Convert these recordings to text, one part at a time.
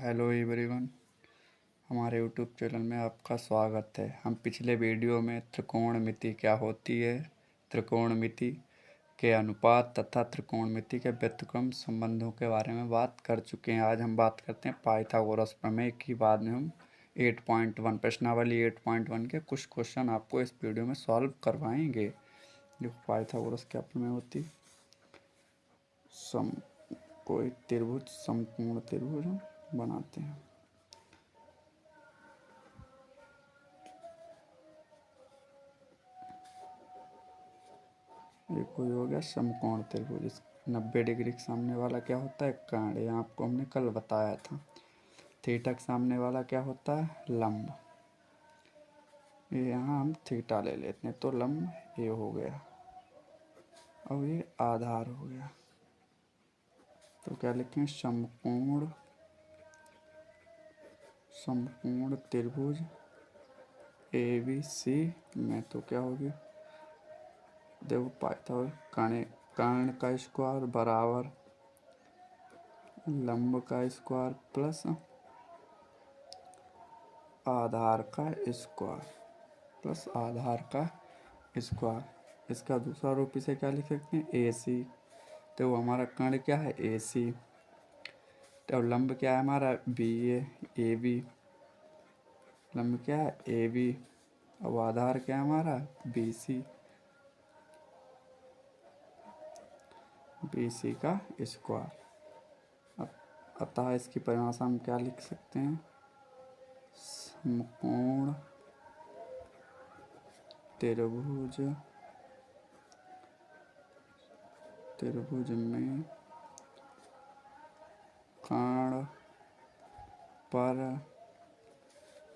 Hello everyone, हमारे YouTube channel में आपका स्वागत है। हम पिछले वीडियो में त्रिकोणमिति क्या होती है, त्रिकोणमिति के अनुपात तथा त्रिकोणमिति के व्युत्क्रम संबंधों के बारे में बात कर चुके हैं। आज हम बात करते हैं पाइथागोरस प्रमेय की। बाद में हम 8.1 प्रश्नावली 8.1 के कुछ क्वेश्चन आपको इस वीडियो में सॉल्व करवाएंगे। जो पाइथागोरस क्या प्रमेय होती, सम कोई त्रिभुज समकोण त्रिभुज बनाते हैं। ये कोई हो गया समकोण त्रिभुज। 90 डिग्री के सामने वाला क्या होता है, कर्ण। ये आपको हमने कल बताया था। थीटा के सामने वाला क्या होता है, लंब। ये यहाँ हम थीटा ले लेते हैं तो लंब ये हो गया और ये आधार हो गया। तो क्या लिखें, समकोण त्रिभुज ABC में तो क्या हो गया, देखो पाइथागोरस कर्ण का स्क्वायर बराबर लंब का स्क्वायर प्लस आधार का स्क्वायर प्लस आधार का स्क्वायर। इसका दूसरा रूप इसे क्या लिख सकते हैं, AC। तो हमारा कर्ण क्या है, AC। तो लंब क्या है हमारा, BA AB। लंब क्या है, AB। अब आधार क्या है हमारा, BC का स्क्वायर। अतः इसकी परिभाषा हम क्या लिख सकते हैं, समकोण त्रिभुज में कर्ण पर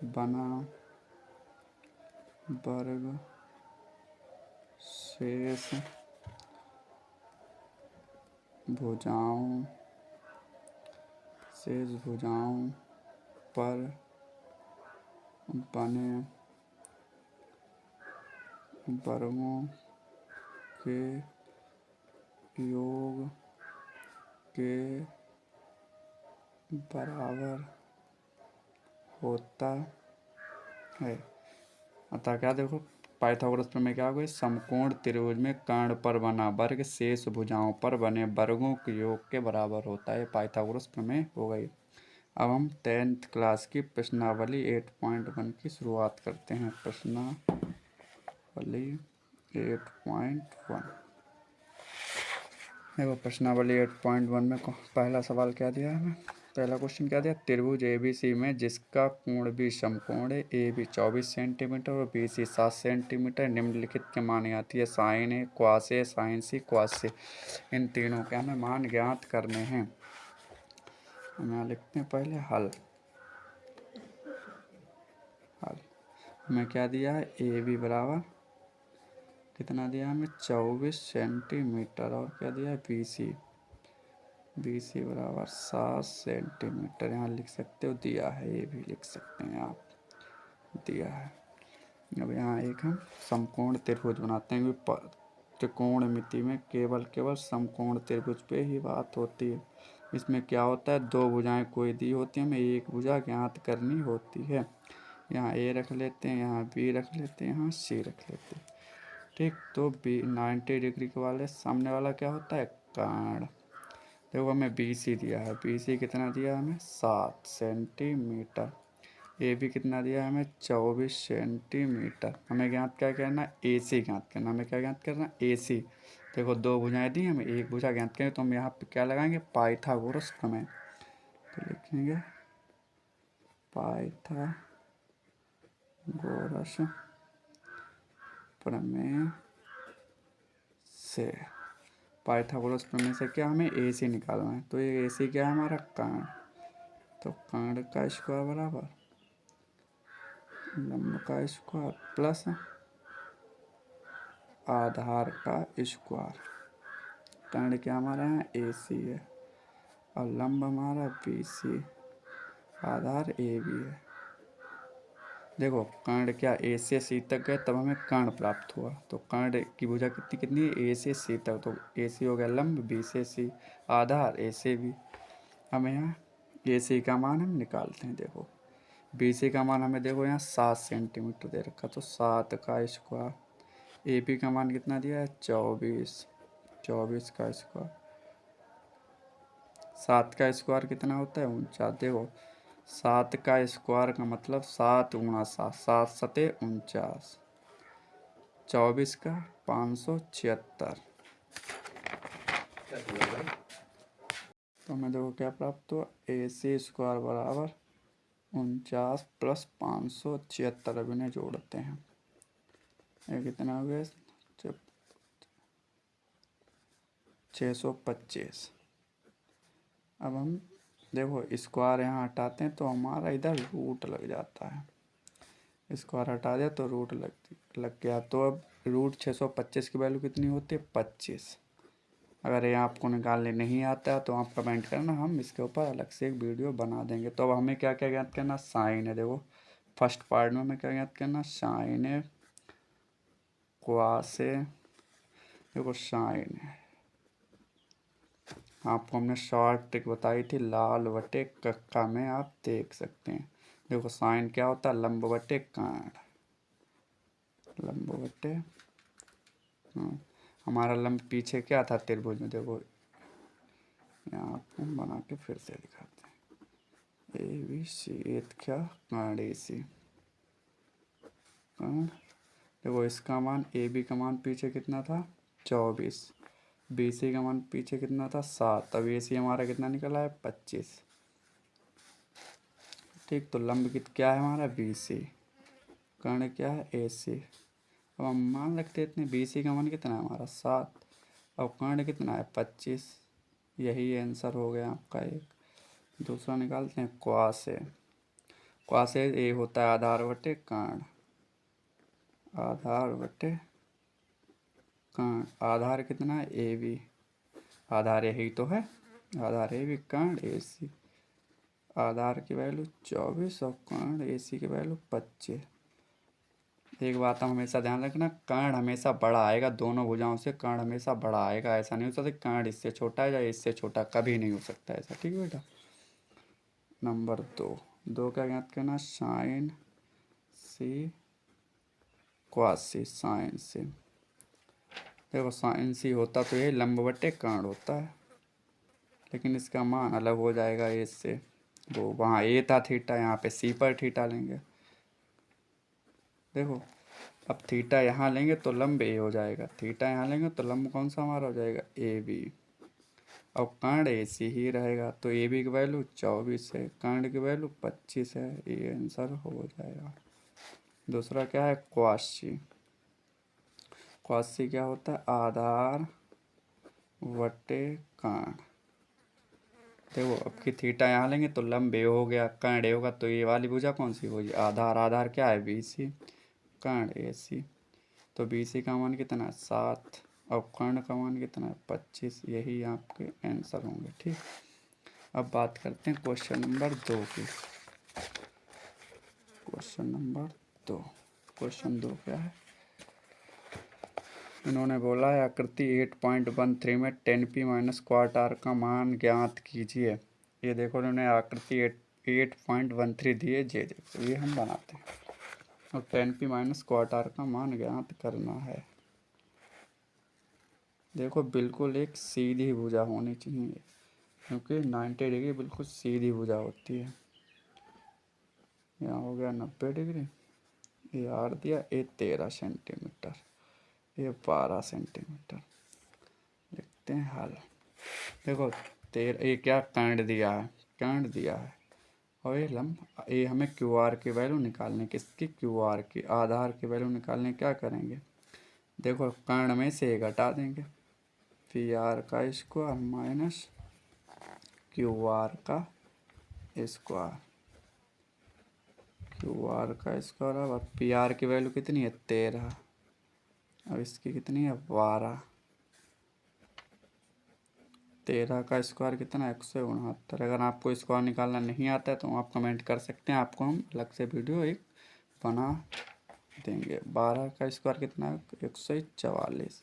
बना वर्ग शेष भुजाओं पर बने वर्गों के योग के बराबर होता है। अतः क्या, देखो पाइथागोरस प्रमेय क्या हो गई, समकोण त्रिभुज में कर्ण पर बना वर्ग शेष भुजाओं पर बने वर्गों के योग के बराबर होता है। पाइथागोरस प्रमेय हो गई। अब हम 10th क्लास की प्रश्नावली 8.1 की शुरुआत करते हैं। प्रश्नावली 8.1। देखो प्रश्नावली 8.1 में पहला सवाल क्या दिया है हमें, पहला क्वेश्चन क्या दिया, त्रिभुज ABC में जिसका कोण भी समकोण है, AB 24 सेंटीमीटर और BC 7 सेंटीमीटर, निम्नलिखित के मान आती है, sine A, cos A, sine C, cos C। इन तीनों के हमें मान ज्ञात करने हैं। हम यहाँ लिखते हैं पहले हल हमें क्या दिया है, AB बराबर कितना दिया हमें, 24 सेंटीमीटर। और क्या दिया है, BC बराबर 7 सेंटीमीटर। यहाँ लिख सकते हो, दिया है, ये भी लिख सकते हैं आप, दिया है। अब यहाँ एक हम समकोण त्रिभुज बनाते हैं। त्रिकोणमिति में केवल समकोण त्रिभुज पे ही बात होती है। इसमें क्या होता है, दो भुजाएं कोई दी होती है, हमें एक भुजा ज्ञात करनी होती है। यहाँ A रख लेते हैं, यहाँ B रख लेते हैं, यहाँ C रख लेते हैं। ठीक, तो 90 डिग्री के वाले सामने वाला क्या होता है, कर्ण। देखो हमें BC दिया है, BC कितना दिया है हमें, 7 सेंटीमीटर। AB कितना दिया है हमें, 24 सेंटीमीटर। हमें ज्ञात क्या करना है, AC ज्ञात करना। हमें क्या ज्ञात करना, AC। देखो दो भुजाएं दी, हमें एक भुजा ज्ञात करें तो हम यहाँ पे क्या लगाएंगे, पाइथागोरस प्रमेय। तो लिखेंगे पाइथागोरस प्रमेय से, पाइथागोरस प्रमेय से क्या, हमें AC निकालना है। तो ये AC क्या है हमारा, कर्ण। तो कर्ण का स्क्वायर बराबर लंब का स्क्वायर प्लस आधार का स्क्वायर। कर्ण क्या हमारा है, AC है, और लंब हमारा BC, आधार AB है। देखो कर्ण क्या, A से C तक गए तब हमें कर्ण प्राप्त हुआ। तो कर्ण की भुजा कितनी है, A से C तक। तो AC हो गया लंब, B से C, आधार A से B। हमें यहाँ ए सी का मान हम निकालते हैं। देखो बी सी का मान हमें देखो यहाँ 7 सेंटीमीटर दे रखा, तो 7 का स्क्वायर। ए पी का मान कितना दिया है 24, 24 का स्क्वायर। 7 का स्क्वायर कितना होता है 49। देखो 7 का स्क्वायर का मतलब 7 गुणा 7, 7 सते 49। 24 का 576। तो हमें देखो क्या प्राप्त हुआ, ए सी स्क्वायर बराबर 49 प्लस 576। अब इन्हें जोड़ते हैं, ये कितना हो गया 625। अब हम देखो स्क्वायर यहाँ हटाते हैं तो हमारा इधर रूट लग जाता है। स्क्वायर हटा दिया तो रूट लग गया। तो अब रूट 625 की वैल्यू कितनी होती है 25। अगर ये आपको निकालने नहीं आता है तो आप कमेंट करना, हम इसके ऊपर अलग से एक वीडियो बना देंगे। तो अब हमें क्या क्या ज्ञात करना, साइन है। देखो फर्स्ट पार्ट में हमें क्या ज्ञात करना, साइन है, क्वास है। देखो साइन है, आपको हमने शॉर्ट ट्रिक बताई थी, लाल बटे कक्का में आप देख सकते हैं। देखो साइन क्या होता है, लंब बटे कांड, लंब बटे। हाँ, हमारा लंब पीछे क्या था त्रिभुज में। देखो यहाँ आपको बना के फिर से दिखाते हैं, ए बी सी, एक क्या कांड ए सी कांड। देखो इसका मान ए बी का मान पीछे कितना था 24, बी सी का मान पीछे कितना था 7। अब ए सी हमारा कितना निकला है 25। ठीक, तो लंब क्या है हमारा बी सी, कर्ण क्या है ए सी। अब हम मान रखते हैं इतने, बी सी का मान कितना है हमारा 7, और कर्ण कितना है 25। यही आंसर हो गया आपका एक। दूसरा निकालते हैं क्वास ए। क्वास ए होता है आधार बटे कर्ण, आधार बटे कर्ण। आधार कितना है ए बी, आधार यही तो है, आधार ए बी, कर्ण ए सी। आधार की वैल्यू 24 और कर्ण ए सी की वैल्यू 25। एक बात हम हमेशा ध्यान रखना, कर्ण हमेशा बड़ा आएगा, दोनों भुजाओं से कर्ण हमेशा बड़ा आएगा। ऐसा नहीं हो सकता कर्ण इससे छोटा है या इससे छोटा, कभी नहीं हो सकता ऐसा। ठीक है बेटा। नंबर 2 क्या ज्ञात करना, साइन सी क्वास सी, साइन सी। देखो साइन सी होता तो ये लंब बटे कर्ण होता है, लेकिन इसका मान अलग हो जाएगा ए से। वो वहाँ ए था थीटा, यहाँ पे सी पर थीटा लेंगे। देखो अब थीटा यहाँ लेंगे तो लंब ए हो जाएगा, थीटा यहाँ लेंगे तो लंब कौन सा हमारा हो जाएगा ए बी। अब कर्ण ए सी ही रहेगा, तो ए बी की वैल्यू 24 है, कर्ण की वैल्यू 25 है। ये आंसर हो जाएगा। दूसरा क्या है क्वासी। क्वासी क्या होता है, आधार बटे कर्ण। देखो अब की थीटा यहाँ लेंगे तो लंब ए हो गया, कर्ण ए होगा, तो ये वाली भुजा कौन सी होगी आधार। आधार क्या है बी सी, कर्ण ए सी। तो बी सी का मान कितना है 7 और कर्ण का मान कितना है 25। यही आपके आंसर होंगे। ठीक, अब बात करते हैं क्वेश्चन नंबर 2 की। क्वेश्चन नंबर 2, क्वेश्चन 2 क्या है, इन्होंने बोला है आकृति 8.13 में 10p माइनस क्वार्ट आर का मान ज्ञात कीजिए। ये देखो इन्होंने आकृति 8.13 दी है, ये देखो ये हम बनाते हैं, और 10p माइनस क्वार्ट आर का मान ज्ञात करना है। देखो बिल्कुल एक सीधी भुजा होनी चाहिए, क्योंकि 90 डिग्री बिल्कुल सीधी भुजा होती है। यहाँ हो गया 90 डिग्री, ये आर दिया, ये 13 सेंटीमीटर, ये 12 सेंटीमीटर। लिखते हैं हल। देखो ये क्या कर्ण दिया है, कर्ण दिया है, और ये लंब। ये हमें क्यू आर की वैल्यू निकालने, किसकी क्यू आर की, आधार की वैल्यू निकालने। क्या करेंगे, देखो कर्ण में से एक घटा देंगे, पी आर का स्क्वायर माइनस क्यू आर का स्क्वायर, क्यू आर का स्क्वायर। अब पी आर की वैल्यू कितनी है 13, अब इसकी कितनी है 12। 13 का स्क्वायर कितना 169। अगर आपको स्क्वायर निकालना नहीं आता है तो आप कमेंट कर सकते हैं, आपको हम अलग से वीडियो एक बना देंगे। 12 का स्क्वायर कितना है 144,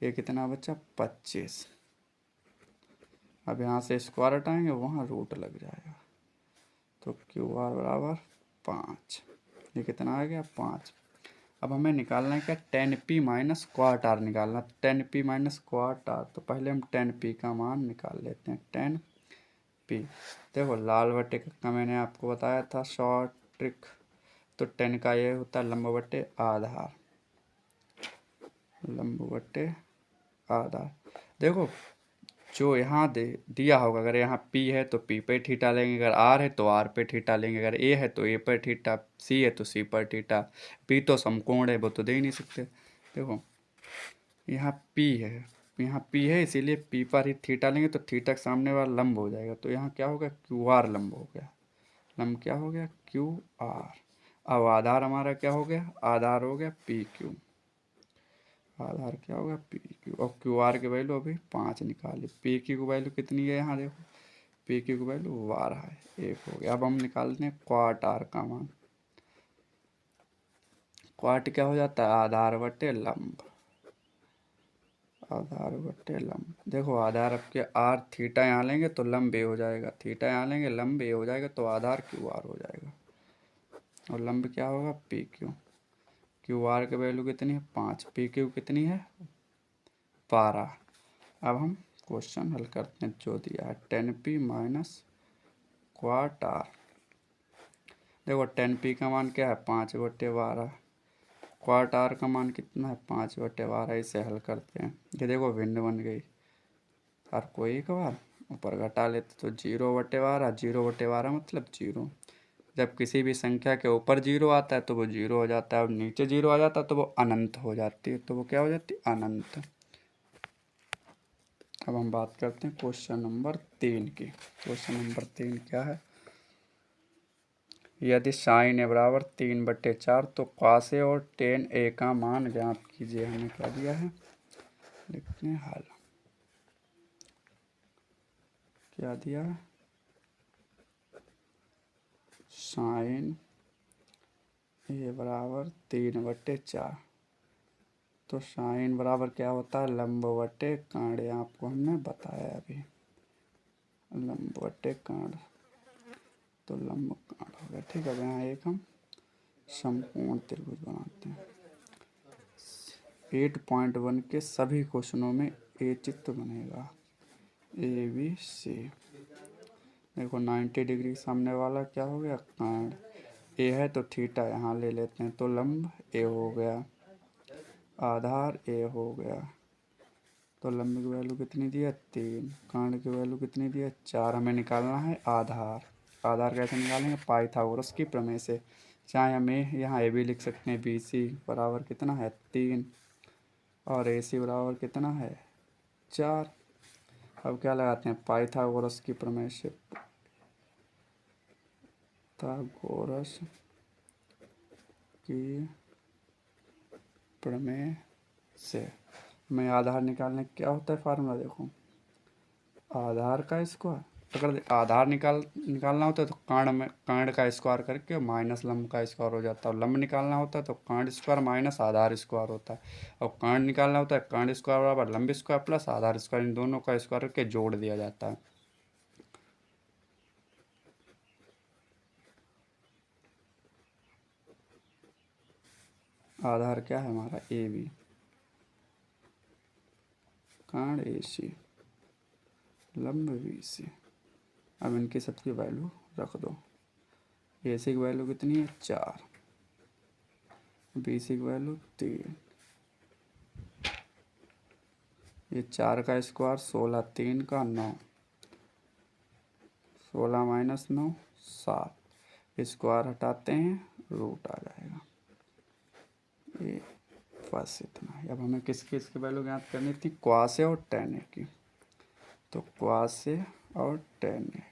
ये कितना बचा 25। अब यहाँ से स्क्वायर हटाएंगे, वहाँ रूट लग जाएगा, तो क्यू आर बराबर 5। ये कितना आ गया 5। अब हमें निकालना है क्या, 10p माइनस क्वाट आर निकालना। 10p माइनस क्वाट आर, तो पहले हम 10p का मान निकाल लेते हैं। 10p, देखो लाल बट्टे का मैंने आपको बताया था शॉर्ट ट्रिक, तो 10 का ये होता है लंब बट्टे आधार, लंब बट्टे आधार। देखो जो यहाँ दिया होगा, अगर यहाँ P है तो P पे थीटा लेंगे, अगर R है तो R पे थीटा लेंगे, अगर A है तो A पर थीटा, C है तो C पर थीटा। P तो समकोण है, वो तो दे ही नहीं सकते। देखो यहाँ P है, यहाँ P है, इसीलिए P पर ही थीटा लेंगे, तो थीटा के सामने वाला लंब हो जाएगा, तो यहाँ क्या होगा QR लंब हो गया। लंब क्या हो गया QR। अब आधार हमारा क्या हो गया, आधार हो गया PQ। आधार क्या होगा PQ, और QR की वैल्यू अभी 5 निकाली। PQ की वैल्यू कितनी है, यहाँ देखो PQ की वैल्यू 12 है, 1 हो गया। अब हम निकालते हैं क्वाट R का मान। क्वाट क्या हो जाता है, आधार बटे लंब, आधार बटे लंब। देखो आधार अब के R थीटा यहाँ लेंगे तो लंब ए हो जाएगा, थीटा यहाँ लेंगे लंब ए हो जाएगा, तो आधार QR हो जाएगा, और लंब क्या होगा PQ। QR की वैल्यू कितनी है 5, PQ कितनी है 12। अब हम क्वेश्चन हल करते हैं, जो दिया है 10p माइनस क्वाट आर। देखो 10p का मान क्या है 5/12, क्वाट आर का मान कितना है 5/12। इसे हल करते हैं, ये देखो भिन्न बन गई, और कोई एक बार ऊपर घटा लेते तो 0/12, 0/12 मतलब 0। जब किसी भी संख्या के ऊपर 0 आता है तो वो 0 हो जाता है, और नीचे 0 आ जाता है तो वो अनंत हो जाती है, तो वो क्या हो जाती है अनंत। अब हम बात करते हैं क्वेश्चन नंबर 3 की। क्वेश्चन नंबर 3 क्या है, यदि साइन ए बराबर 3/4 तो कॉस ए और टेन ए का मान ज्ञात कीजिए। हमें क्या दिया है, लिखते हैं हल। क्या दिया है, साइन ए बराबर 3/4, तो साइन बराबर क्या होता है लंब बटे कांड, आपको हमने बताया अभी, लंब बटे कांड, तो लंब कांड हो गया। ठीक है, यहाँ एक हम समकोण त्रिभुज बनाते हैं। 8.1 के सभी क्वेश्चनों में ए चित्र बनेगा, ABC। देखो 90 डिग्री सामने वाला क्या हो गया कांड, ए है तो थीटा यहाँ ले लेते हैं, तो लंब ए हो गया, आधार ए हो गया, तो लंब की वैल्यू कितनी दी है 3, कांड की वैल्यू कितनी दी है 4। हमें निकालना है आधार। आधार कैसे निकालेंगे, पाइथागोरस की प्रमेय से। चाहे हमें यहाँ ए भी लिख सकते हैं, BC बराबर कितना है 3, और AC बराबर कितना है 4। अब क्या लगाते हैं, पाइथागोरस की प्रमेय से, पाइथागोरस की प्रमेय से हमें आधार निकालने क्या होता है फार्मूला, देखो आधार का स्क्वायर। अगर आधार निकालना होता है तो कांड का स्क्वायर करके माइनस लंब का स्क्वायर हो जाता है, और लंब निकालना होता है तो कांड स्क्वायर माइनस आधार स्क्वायर होता है, और कांड निकालना होता है कांड स्क्वायर बराबर लंब स्क्वायर प्लस आधार स्क्वायर, इन दोनों का स्क्वायर करके जोड़ दिया जाता है। आधार क्या है हमारा AB, कांड AC, लंब BC। अब इनकी सबकी वैल्यू रख दो, AC की वैल्यू कितनी है 4, BC की वैल्यू 3, ये 4 का स्क्वायर 16, 3 का 9, 16 माइनस 9 7, स्क्वायर हटाते हैं रूट आ जाएगा। ये बस इतना ही। अब हमें किस किस की वैल्यू ज्ञात करनी थी, क्वास ए और टेन ए की, तो क्वास ए और टेन ए।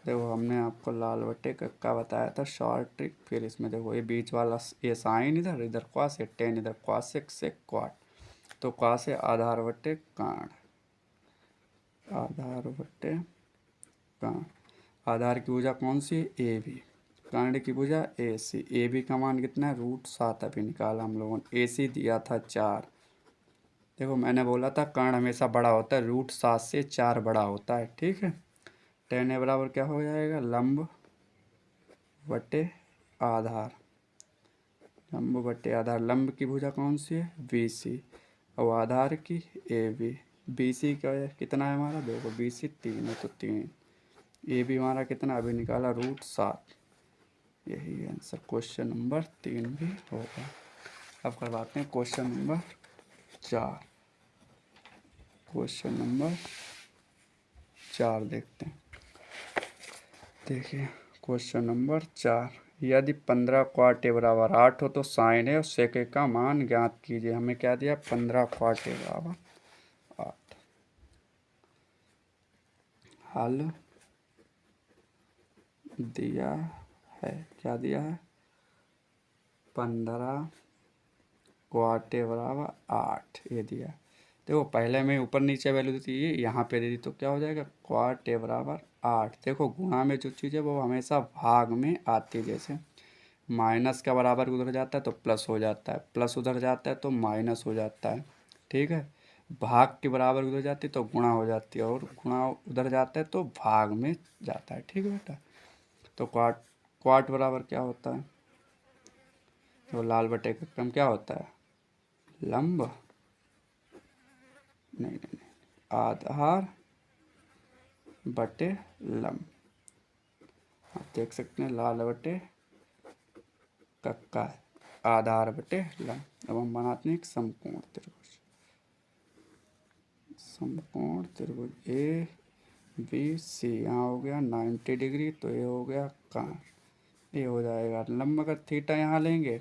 देखो हमने आपको लाल बट्टे का बताया था शॉर्ट ट्रिक, फिर इसमें देखो ये बीच वाला ये साइन इधर, इधर क्वास ए, टेन इधर, क्वास से क्वाट, तो क्वास ए आधार बट्टे कांड, आधार बट्टे कांड। आधार की भुजा कौन सी AB, कांड की भुजा AC। AB का मान कितना है √7 अभी निकाला हम लोगों ने, AC दिया था 4, देखो मैंने बोला था कर्ण हमेशा बड़ा होता है, √7 से 4 बड़ा होता है, ठीक है। tan a बराबर क्या हो जाएगा, लंब बटे आधार, लंब बटे आधार। लंब की भुजा कौन सी है, BC, और आधार की AB। BC का कितना है हमारा, देखो BC 3 है तो 3, AB हमारा कितना अभी निकाला, √7। यही आंसर क्वेश्चन नंबर 3 भी होगा। अब करवाते हैं क्वेश्चन नंबर 4। क्वेश्चन नंबर 4 देखते हैं। देखिए क्वेश्चन नंबर 4, यदि 15 क्वाट ए बराबर 8 हो तो साइन है और सेके का मान ज्ञात कीजिए। हमें क्या दिया, 15 क्वाट ए बराबर 8। हल दिया है, क्या दिया है, 15 क्वाट ए बराबर 8 ये दिया। देखो पहले में ऊपर नीचे वैल्यू दी थी, यहाँ पे दे दी तो क्या हो जाएगा, क्वाट ए बराबर 8। देखो गुणा में जो चीज़ है वो हमेशा भाग में आती है, जैसे माइनस का बराबर उधर जाता है तो प्लस हो जाता है, प्लस उधर जाता है तो माइनस हो जाता है, ठीक है। भाग के बराबर उधर जाती है तो गुणा हो जाती है, और गुणा उधर जाता है तो भाग में जाता है, ठीक है बेटा। तो क्वाट क्वाट बराबर क्या होता है, तो लाल बटे का क्रम क्या होता है, लंब, नहीं, आधार बटे लंब। आप देख सकते हैं लाल बटे कक्का है, आधार बटे लंब। अब हम बनाते हैं एक समकोण त्रिभुज, समकोण त्रिभुज ABC। यहाँ हो गया 90 डिग्री, तो ये हो गया कर्ण, ये हो जाएगा लंब का थीटा यहाँ लेंगे,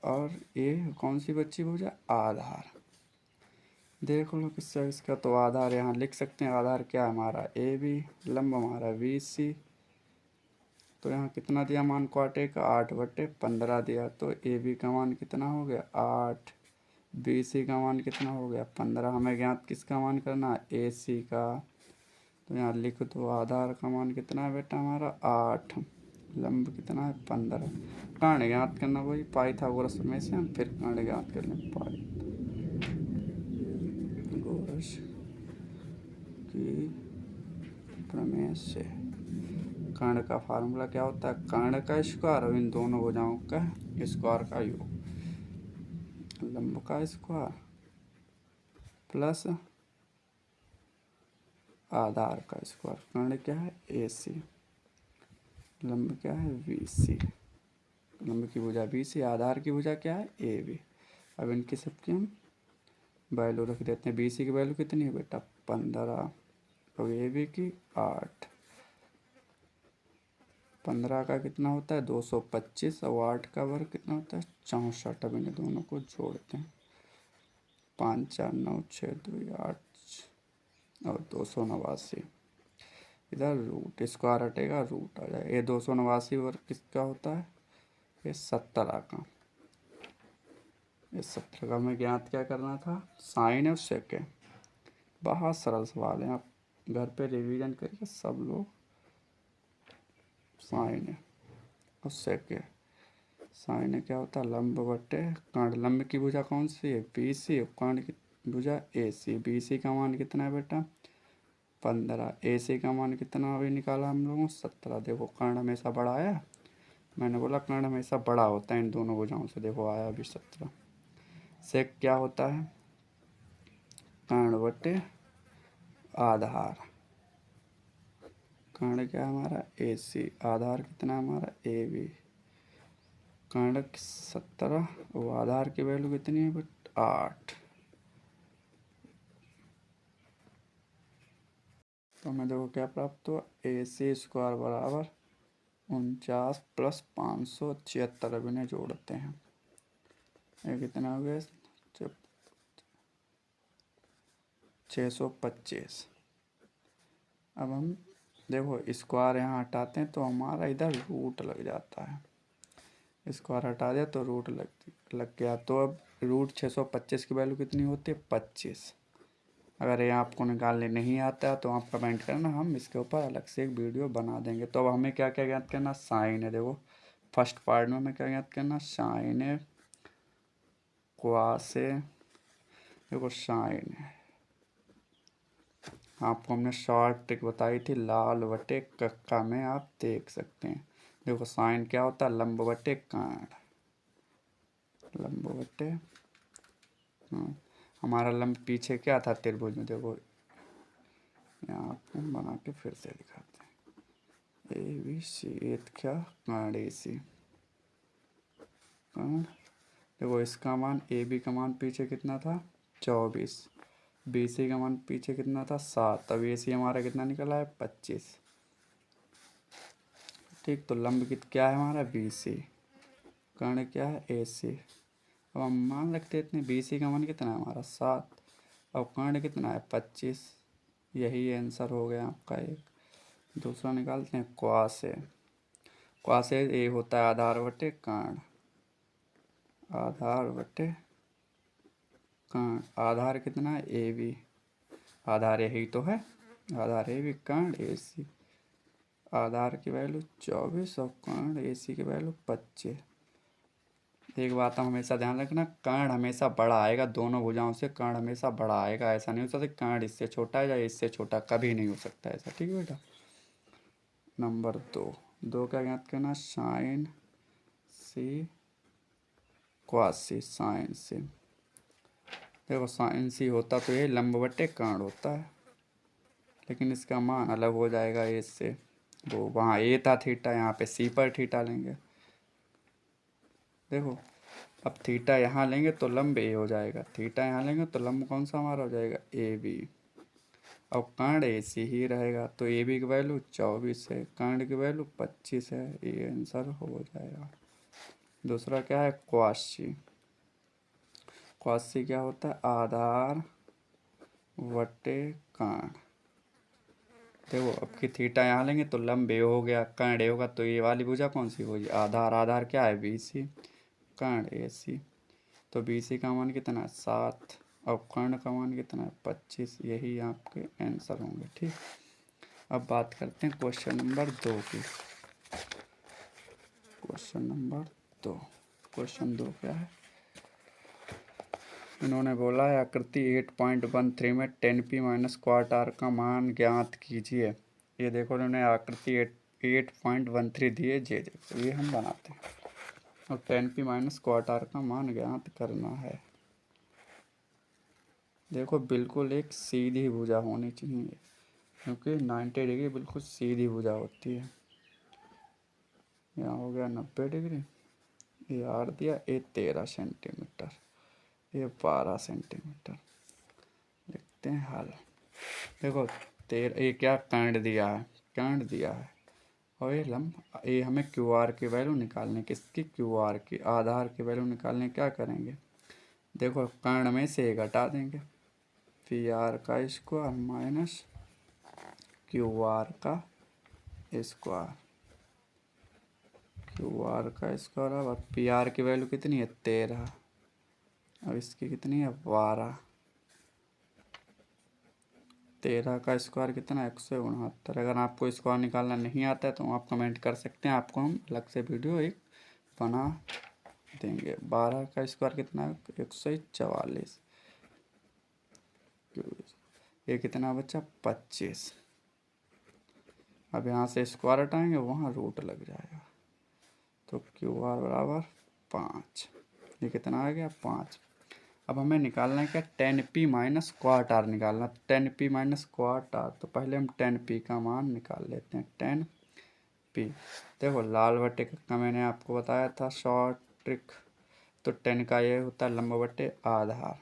और ये कौन सी बच्ची भुजा, आधार। देख लो किसका इसका, तो आधार यहाँ लिख सकते हैं, आधार क्या है हमारा AB, लंब हमारा BC। तो यहाँ कितना दिया मान क्वाटे का, 8/15 दिया, तो AB का मान कितना हो गया 8, BC का मान कितना हो गया 15। हमें ज्ञात किसका मान करना है, AC का। तो यहाँ लिख दो आधार का मान कितना है बेटा हमारा 8, लंब कितना है 15। कर्ण ज्ञात करना, वही पाइथागोरस में से हम फिर कर्ण ज्ञात कर लें, पाइथागोरस की प्रमेय से। कर्ण का फार्मूला क्या होता है, कर्ण का स्क्वायर और इन दोनों भुजाओं का स्क्वायर का योग, लंब का स्क्वायर प्लस आधार का स्क्वायर। कर्ण क्या है AC, लंब क्या है BC, लंब की भुजा BC, आधार की भुजा क्या है AB। अब इनकी सबकी हम वैल्यू रख देते हैं। BC की वैल्यू कितनी है बेटा 15, और AB की 8। 15 का कितना होता है 225, और 8 का वर्ग कितना होता है 64। अब इन दोनों को जोड़ते हैं, 5 4 9 6 2 8 और 289। इधर रूट स्क्वायर हटेगा, रूट आ जाएगा। ये 289 वर्ग किसका होता है, ये 17 का। ये 17 का हमें ज्ञात क्या करना था, साइन और सेक। बहुत सरल सवाल है, आप घर पे रिवीजन करिए सब लोग। साइन है और सेक, साइन क्या होता है लंब बटे कर्ण। लंब की भुजा कौन सी है BC, और कर्ण की भुजा AC। BC का मान कितना है बेटा 15, AC का मान कितना अभी निकाला हम लोगों 17। देखो कर्ण हमेशा बड़ा आया, मैंने बोला कर्ण हमेशा बड़ा होता है इन दोनों भुजाओं से, देखो आया अभी 17। सेक क्या होता है, कर्ण बटे आधार। कर्ण क्या है हमारा AC, आधार कितना है हमारा AB। कर्ण 17 और आधार की वैल्यू कितनी है बट 8। तो हमें देखो क्या प्राप्त हुआ, AC स्क्वायर बराबर 49 + 576। अब इन्हें जोड़ते हैं, ये कितना हो गया 625। अब हम देखो स्क्वायर यहाँ हटाते हैं तो हमारा इधर रूट लग जाता है, स्क्वायर हटा दिया तो रूट लग गया। तो अब √625 की वैल्यू कितनी होती है 25। अगर ये आपको निकालने नहीं आता है तो आप कमेंट करना, हम इसके ऊपर अलग से एक वीडियो बना देंगे। तो अब हमें क्या क्या ज्ञात करना, साइन है। देखो फर्स्ट पार्ट में हमें क्या ज्ञात करना, साइन है, क्वास है, देखो साइन है, आपको हमने शॉर्ट ट्रिक बताई थी, लाल बटे कक्का में आप देख सकते हैं। देखो साइन क्या होता है, लंब बटे कर्ण, लंब बटे, हाँ हमारा लंब पीछे क्या था त्रिभुज में, देखो यहाँ आपको बना के फिर से दिखाते हैं। ए बी सी, एक क्या कर्ण ए सी, कर्ण, देखो इसका मान ए बी का मान पीछे कितना था 24, बी सी का मान पीछे कितना था 7, अब ए सी हमारा कितना निकला है 25। ठीक, तो लंब क्या है हमारा बी सी, कर्ण क्या है ए सी। अब हम मान रखते हैं इतने, बी सी का मान कितना है हमारा 7, और कर्ण कितना है 25, यही आंसर हो गया आपका एक। दूसरा निकालते हैं क्वास ए, क्वास ए होता है आधार बटे कर्ण, आधार बटे कर्ण, आधार कितना है ए बी, आधार यही तो है, आधार ए बी, कर्ण ए सी, आधार की वैल्यू 24 और कर्ण ए सी की वैल्यू 25। एक बात हम हमेशा ध्यान रखना, कर्ण हमेशा बड़ा आएगा, दोनों भुजाओं से कर्ण हमेशा बड़ा आएगा, ऐसा नहीं हो सकता कर्ण इससे छोटा है या इससे छोटा, कभी नहीं हो सकता ऐसा। ठीक है बेटा। नंबर 2 क्या ज्ञात करना, साइन सी क्वास सी, साइन सी। देखो साइन सी होता तो ये लंब बटे कर्ण होता है, लेकिन इसका मान अलग हो जाएगा ए से, वो वहाँ ए था थीटा, यहाँ पे सी पर थीटा लेंगे। देखो अब थीटा यहाँ लेंगे तो लंब ए हो जाएगा, थीटा यहाँ लेंगे तो लंब कौन सा हमारा हो जाएगा ए बी। अब कर्ण ए सी ही रहेगा, तो ए बी की वैल्यू 24 है, कर्ण की वैल्यू 25 है, ये आंसर हो जाएगा। दूसरा क्या है क्वासी, क्वासी क्या होता है आधार बटे कर्ण। देखो अब की थीटा यहाँ लेंगे तो लंब ए हो गया, कर्ण ए होगा, तो ये वाली भुजा कौन सी होगी आधार, आधार क्या है बी सी, कर्ण ए सी, तो बी सी का मान कितना है 7 और कर्ण का मान कितना है 25, यही आपके आंसर होंगे। ठीक, अब बात करते हैं क्वेश्चन नंबर 2 की। क्वेश्चन नंबर 2, क्वेश्चन 2 क्या है, इन्होंने बोला है आकृति 8.13 में 10p माइनस क्वार्ट आर का मान ज्ञात कीजिए। ये देखो इन्होंने आकृति 8.13 दी है, ये देखो ये हम बनाते हैं, और 10p माइनस क्वार्ट आर का मान ज्ञात करना है। देखो बिल्कुल एक सीधी भुजा होनी चाहिए, क्योंकि 90 डिग्री बिल्कुल सीधी भुजा होती है। यहाँ हो गया 90 डिग्री, ये 8 दिया, ये 13 सेंटीमीटर, ये 12 सेंटीमीटर। लिखते हैं हल। देखो ये क्या कर्ण दिया है, कर्ण दिया है, और ये लंब, ये हमें क्यू आर की वैल्यू निकालने, किसकी क्यू आर की, आधार की वैल्यू निकालने क्या करेंगे, देखो कर्ण में से घटा देंगे, पी आर का स्क्वायर माइनस क्यू आर का स्क्वायर, क्यू आर का स्क्वायर। अब पी आर की वैल्यू कितनी है 13, अब इसकी कितनी है 12, 13 का स्क्वायर कितना 169। अगर आपको स्क्वायर निकालना नहीं आता है तो आप कमेंट कर सकते हैं, आपको हम अलग से वीडियो एक बना देंगे। 12 का स्क्वायर कितना है 144, ये कितना बचा 25। अब यहाँ से स्क्वायर हटाएंगे, वहाँ रूट लग जाएगा, तो क्यू आर बराबर 5, ये कितना आ गया 5। अब हमें निकालना है क्या 10p माइनस क्वार्ट आर निकालना, 10p माइनस क्वार्ट आर, तो पहले हम 10p का मान निकाल लेते हैं 10p। देखो लाल बटे का मैंने आपको बताया था शॉर्ट ट्रिक, तो 10 का ये होता है लंब बटे आधार,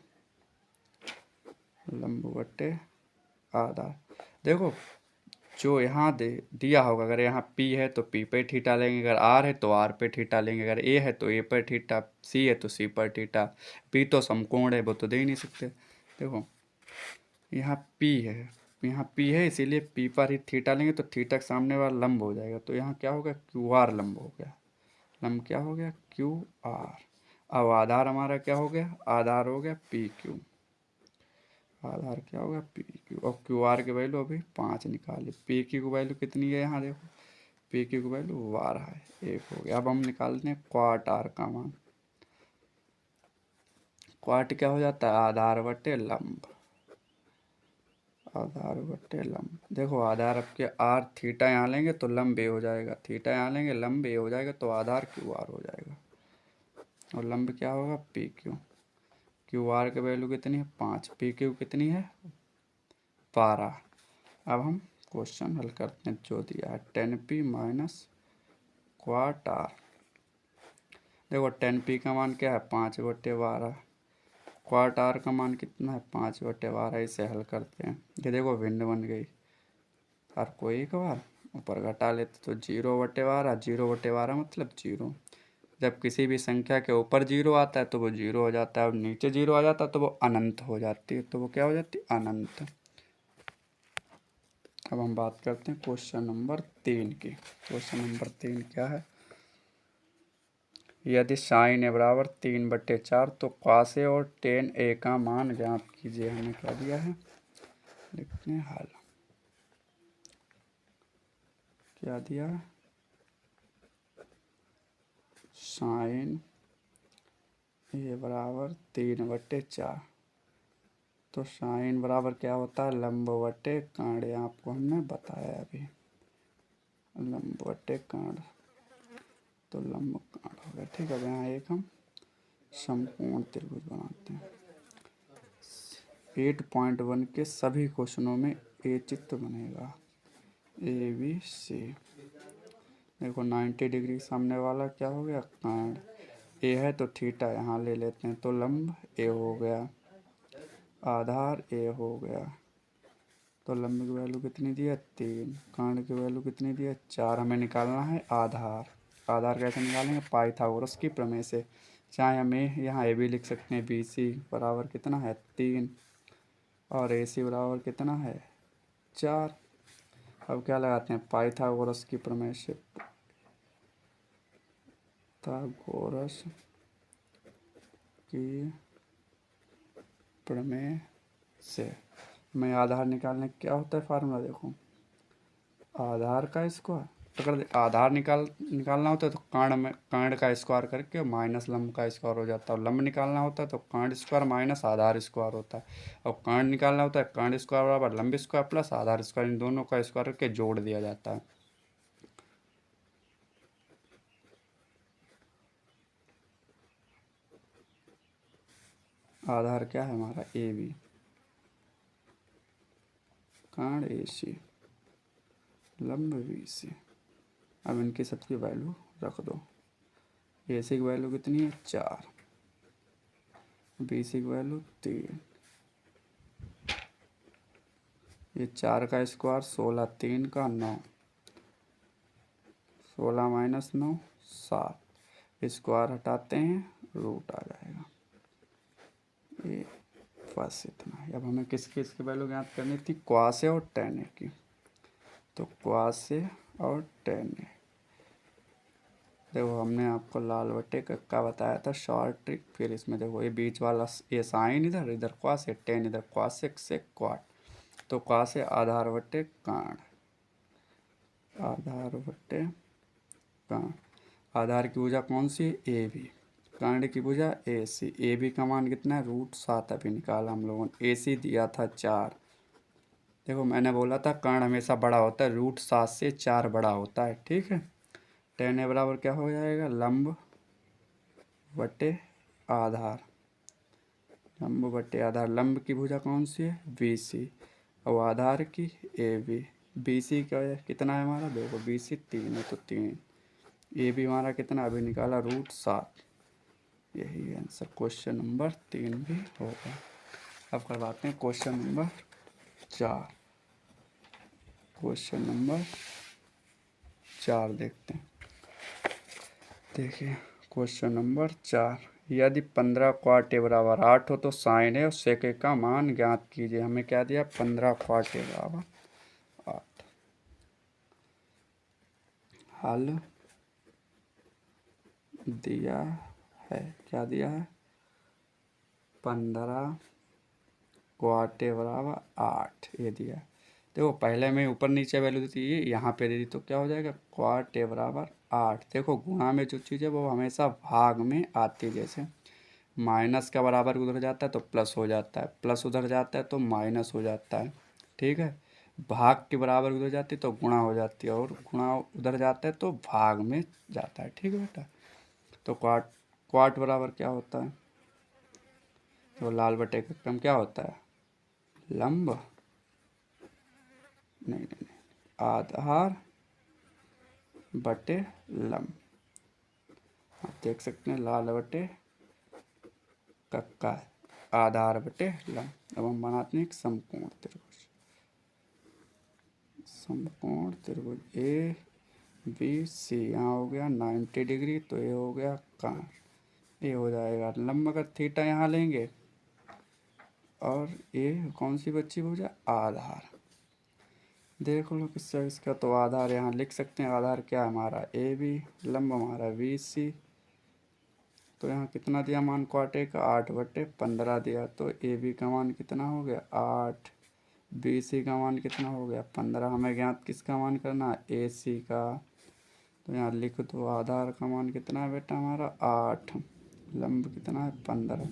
लंब बटे आधार। देखो जो यहाँ दिया होगा, अगर यहाँ P है तो P पे थीटा लेंगे, अगर R है तो R पे थीटा लेंगे, अगर A है तो A पर थीटा, C है तो C पर थीटा, P तो समकोण है, वो तो दे ही नहीं सकते। देखो यहाँ P है, यहाँ P है, इसीलिए P पर ही थीटा लेंगे, तो थीटा के सामने वाला लंब हो जाएगा, तो यहाँ क्या हो गया QR लंब हो गया, लंब क्या हो गया QR। अब आधार हमारा क्या हो गया, आधार हो गया PQ, आधार क्या होगा पी क्यू, और क्यू आर की वैल्यू अभी 5 निकाली, पी क्यू की वैल्यू कितनी है यहाँ देखो, पी क्यू की वैल्यू 12 है, 1 हो गया। अब हम निकालते हैं क्वार्ट आर का मान, क्वाट क्या हो जाता है, आधार बटे लंब, आधार बटे लंब। देखो आधार आपके आर थीटा यहाँ लेंगे तो लंब ए हो जाएगा, थीटा यहाँ लेंगे लंब ए हो जाएगा, तो आधार क्यू आर हो जाएगा, और लंब क्या होगा पी क्यू। क्यू आर की वैल्यू कितनी है 5, पी क्यू कितनी है 12। अब हम क्वेश्चन हल करते हैं। जो दिया है 10p माइनस क्वाट आर। देखो 10p का मान क्या है 5/12, क्वाट आर का मान कितना है 5/12। इसे हल करते हैं, ये देखो भिन्न बन गई, आर को एक बार ऊपर घटा लेते तो 0/12, 0/12 मतलब 0। जब किसी भी संख्या के ऊपर 0 आता है तो वो 0 हो जाता है, और नीचे 0 आ जाता है तो वो अनंत हो जाती है, तो वो क्या हो जाती है अनंत। अब हम बात करते हैं क्वेश्चन नंबर 3 की। क्वेश्चन नंबर 3 क्या है, यदि साइन ए बराबर 3/4 तो कॉस ए और टेन ए का मान ज्ञात कीजिए। हमें क्या दिया है, लिखते हैं हल। क्या दिया है, साइन ए बराबर 3/4, तो साइन बराबर क्या होता है लंब बटे कर्ण, ये आपको हमने बताया अभी, लंब बटे कर्ण, तो लंब कर्ण हो गया। ठीक है, यहाँ एक हम समकोण त्रिभुज बनाते हैं। 8.1 के सभी क्वेश्चनों में ए चित्र बनेगा, ए बी सी। देखो 90 डिग्री सामने वाला क्या हो गया कर्ण, ए है तो थीटा यहाँ ले लेते हैं, तो लंब ए हो गया, आधार ए हो गया, तो लंब की वैल्यू कितनी दी है 3, कर्ण की वैल्यू कितनी दी है 4। हमें निकालना है आधार। आधार कैसे निकालेंगे, पाइथागोरस की प्रमेय से। चाहे हमें यहाँ ए भी लिख सकते हैं, बी सी बराबर कितना है 3, और ए सी बराबर कितना है 4। अब क्या लगाते हैं पाइथागोरस की प्रमेय से, पाइथागोरस की प्रमेय से हमें आधार निकालने क्या होता है फार्मूला, देखो आधार का स्क्वायर। अगर आधार निकालना होता है तो कर्ण का स्क्वायर करके माइनस लंब का स्क्वायर हो जाता है, और लंब निकालना होता है तो कर्ण स्क्वायर माइनस आधार स्क्वायर होता है, और कर्ण निकालना होता है कर्ण स्क्वायर बराबर लंब स्क्वायर प्लस आधार स्क्वायर, इन दोनों का स्क्वायर करके जोड़ दिया जाता है। आधार क्या है हमारा ए बी, कर्ण ए सी, लंब बी सी। अब इनकी सबकी वैल्यू रख दो, ए सी की वैल्यू कितनी है 4, बी सी की वैल्यू 3, ये 4 का स्क्वायर 16, 3 का 9, 16 माइनस 9 7, स्क्वायर हटाते हैं रूट आ जाएगा। ये बस इतना है। अब हमें किसकी वैल्यू ज्ञात करनी थी, क्वास ए और टेन ए की, तो क्वास ए और टेन ए। देखो हमने आपको लाल बटे कक्का बताया था शॉर्ट ट्रिक, फिर इसमें देखो ये बीच वाला ये साइन इधर, इधर क्वास ए, टेन इधर, क्वास से क्वाट, तो क्वास ए आधार बटे कर्ण, आधार बटे कर्ण। आधार की भुजा कौन सी है ए बी, कर्ण की भुजा ए सी। ए बी का मान कितना है √7 अभी निकाला हम लोगों ने, ए सी दिया था 4। देखो मैंने बोला था कर्ण हमेशा बड़ा होता है, √7 से 4 बड़ा होता है, ठीक है। टेन ए बराबर क्या हो जाएगा लंब बटे आधार, लंब बटे आधार। लंब की भुजा कौन सी है बी सी, और आधार की ए बी। बी सी का कितना है हमारा, देखो बी सी 3 है तो 3, ए बी हमारा कितना अभी निकाला √7। यही आंसर क्वेश्चन नंबर 3 भी होगा। अब करवाते हैं क्वेश्चन नंबर 4। क्वेश्चन नंबर 4 देखते हैं। देखिए क्वेश्चन नंबर 4, यदि 15 क्वाट ए बराबर 8 हो तो साइन ए और सेक ए का मान ज्ञात कीजिए। हमें क्या दिया 15 क्वाट ए बराबर 8। हल दिया है, क्या दिया है 15 क्वाट ए बराबर 8, ये दिया है। देखो पहले में ऊपर नीचे वैल्यू दी थी, यहाँ पे दे दी, तो क्या हो जाएगा क्वाट ए बराबर 8। देखो गुणा में जो चीज़ है वो हमेशा भाग में आती है, जैसे माइनस का बराबर उधर जाता है तो प्लस हो जाता है, प्लस उधर जाता है तो माइनस हो जाता है। ठीक है, भाग के बराबर उधर जाती है तो गुणा हो जाती है, और गुणा उधर जाता है तो भाग में जाता है। ठीक है बेटा, तो क्वाट क्वाट बराबर क्या होता है, तो लाल बटे का क्रम क्या होता है, लंब, नहीं नहीं नहीं, आधार बटे लंब। आप देख सकते हैं लाल बटे कक्का आधार बटे लंब। अब हम बनाते हैं एक समकोण त्रिभुज। समकोण त्रिभुज ए बी सी, यहाँ हो गया 90 डिग्री, तो ये हो गया कर्ण, ये हो जाएगा लंब का थीटा यहाँ लेंगे, और ये कौन सी बच्ची भुजा, आधार। देख लो किसका इसका, तो आधार यहाँ लिख सकते हैं, आधार क्या है हमारा ए बी, लंब हमारा बी सी। तो यहाँ कितना दिया मान क्वाटे का, 8/15 दिया, तो ए बी का मान कितना हो गया 8, बी सी का मान कितना हो गया 15। हमें ज्ञात किसका मान करना है, ए सी का। तो यहाँ लिख दो आधार का मान कितना है बेटा हमारा 8, लंब कितना है 15।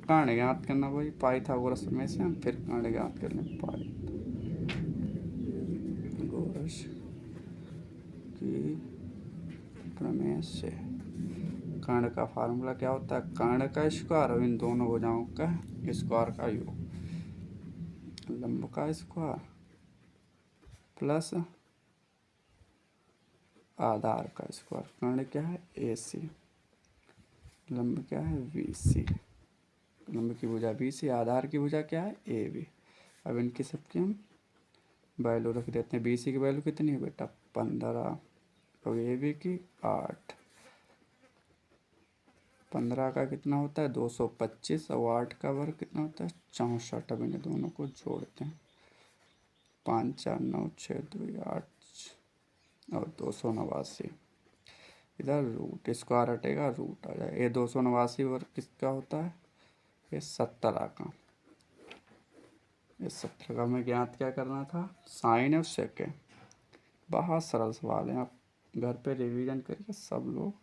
कर्ण ज्ञात करना वही पाइथागोरस में से हम फिर कर्ण ज्ञात कर लें, पाइथागोरस की प्रमेय से। कर्ण का फार्मूला क्या होता है, कर्ण का स्क्वायर और इन दोनों भुजाओं का स्क्वायर का योग, लंब का स्क्वायर प्लस आधार का स्क्वायर। कर्ण क्या है ए सी, लंब क्या है बी सी, लंब की भुजा बी सी, आधार की भुजा क्या है ए बी। अब इनकी सबकी हम वैल्यू रख देते हैं। बी सी की वैल्यू कितनी है बेटा 15, और ए बी की 8। 15 का कितना होता है 225, और 8 का वर्ग कितना होता है 64। अब इन दोनों को जोड़ते हैं, 5 4 9 6 2 8 और 289। इधर रूट स्क्वायर हटेगा, रूट आ जाएगा। ये 289 वर्ग किसका होता है, ये 17 का। ये 17 का हमें ज्ञात क्या करना था, साइन और सेक। बहुत सरल सवाल है, आप घर पे रिवीजन करिए सब लोग।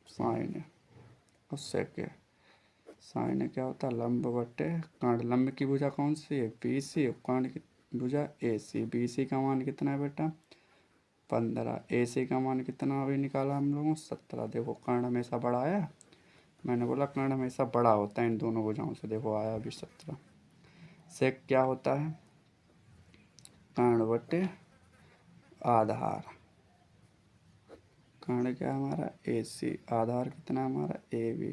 साइन है और सेक है। साइन क्या होता है लंब बटे कर्ण, लंब की भुजा कौन सी है बी सी, कर्ण की भुजा ए सी। बी सी का मान कितना है बेटा 15, ए सी का मान कितना अभी निकाला हम लोगों 17। देखो कर्ण हमेशा बड़ा आया, मैंने बोला कर्ण हमेशा बड़ा होता है इन दोनों भुजाओं से, देखो आया अभी 17। सेक क्या होता है, कर्ण बटे आधार। कर्ण क्या है हमारा ए सी, आधार कितना है हमारा ए बी।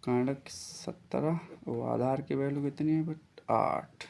कर्ण 17 और आधार की वैल्यू कितनी है बट 8।